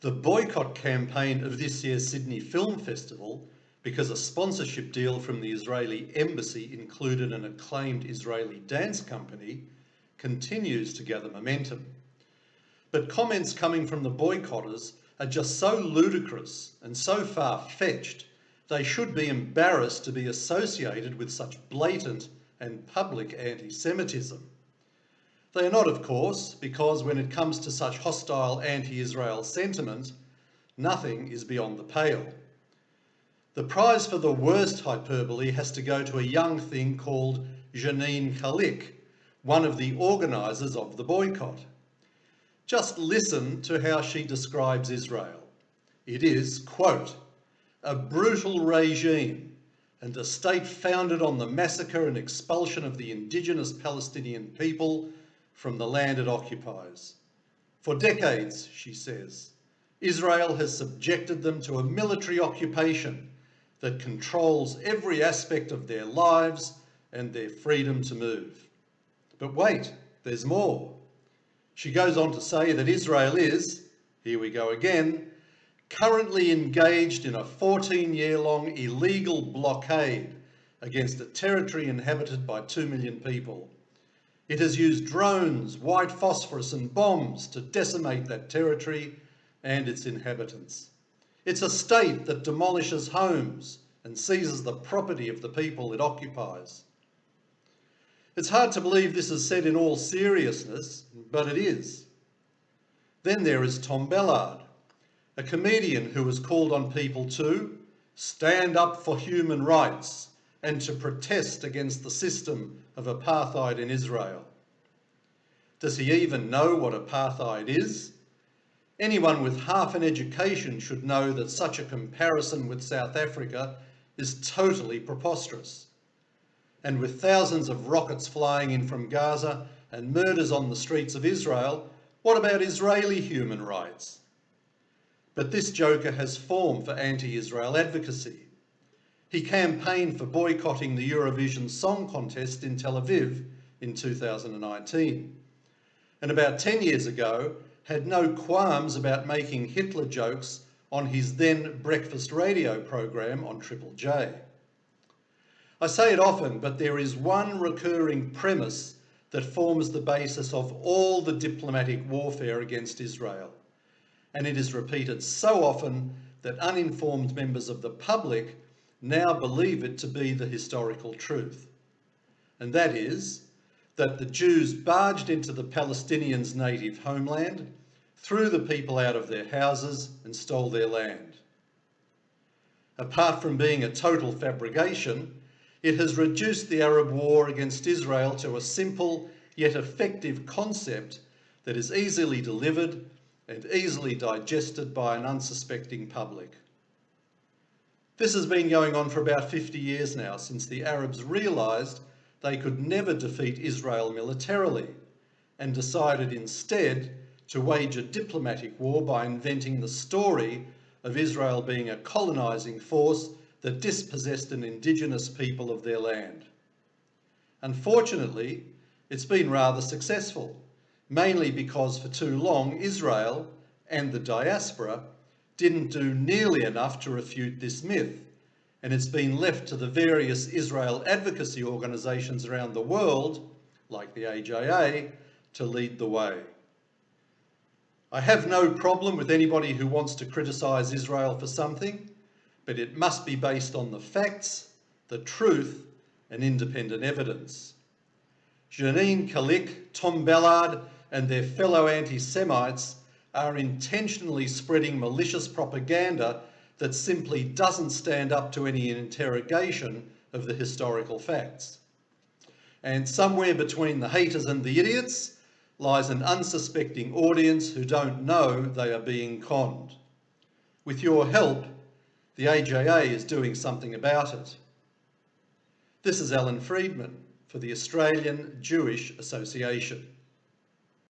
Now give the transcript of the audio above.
The boycott campaign of this year's Sydney Film Festival, because a sponsorship deal from the Israeli embassy included an acclaimed Israeli dance company, continues to gather momentum. But comments coming from the boycotters are just so ludicrous and so far-fetched, they should be embarrassed to be associated with such blatant and public anti-Semitism. They are not, of course, because when it comes to such hostile anti-Israel sentiment, nothing is beyond the pale. The prize for the worst hyperbole has to go to a young thing called Janine Kalik, one of the organisers of the boycott. Just listen to how she describes Israel. It is, quote, "a brutal regime and a state founded on the massacre and expulsion of the indigenous Palestinian people from the land it occupies. For decades," she says, "Israel has subjected them to a military occupation that controls every aspect of their lives and their freedom to move." But wait, there's more. She goes on to say that Israel is, here we go again, currently engaged in a 14-year-long illegal blockade against a territory inhabited by 2 million people. It has used drones, white phosphorus and bombs to decimate that territory and its inhabitants. It's a state that demolishes homes and seizes the property of the people it occupies. It's hard to believe this is said in all seriousness, but it is. Then there is Tom Ballard, a comedian who has called on people to stand up for human rights and to protest against the system of apartheid in Israel. Does he even know what apartheid is? Anyone with half an education should know that such a comparison with South Africa is totally preposterous. And with thousands of rockets flying in from Gaza and murders on the streets of Israel, what about Israeli human rights? But this joker has form for anti-Israel advocacy. He campaigned for boycotting the Eurovision Song Contest in Tel Aviv in 2019. And about 10 years ago, had no qualms about making Hitler jokes on his then breakfast radio program on Triple J. I say it often, but there is one recurring premise that forms the basis of all the diplomatic warfare against Israel. And it is repeated so often that uninformed members of the public now believe it to be the historical truth. And that is that the Jews barged into the Palestinians' native homeland, threw the people out of their houses and stole their land. Apart from being a total fabrication, it has reduced the Arab war against Israel to a simple yet effective concept that is easily delivered and easily digested by an unsuspecting public. This has been going on for about 50 years now, since the Arabs realised they could never defeat Israel militarily and decided instead to wage a diplomatic war by inventing the story of Israel being a colonising force that dispossessed an indigenous people of their land. Unfortunately, it's been rather successful, mainly because for too long Israel and the diaspora didn't do nearly enough to refute this myth, and it's been left to the various Israel advocacy organisations around the world, like the AJA, to lead the way. I have no problem with anybody who wants to criticise Israel for something, but it must be based on the facts, the truth, and independent evidence. Janine Kalik, Tom Ballard, and their fellow anti-Semites are intentionally spreading malicious propaganda that simply doesn't stand up to any interrogation of the historical facts. And somewhere between the haters and the idiots lies an unsuspecting audience who don't know they are being conned. With your help, the AJA is doing something about it. This is Alan Friedman for the Australian Jewish Association.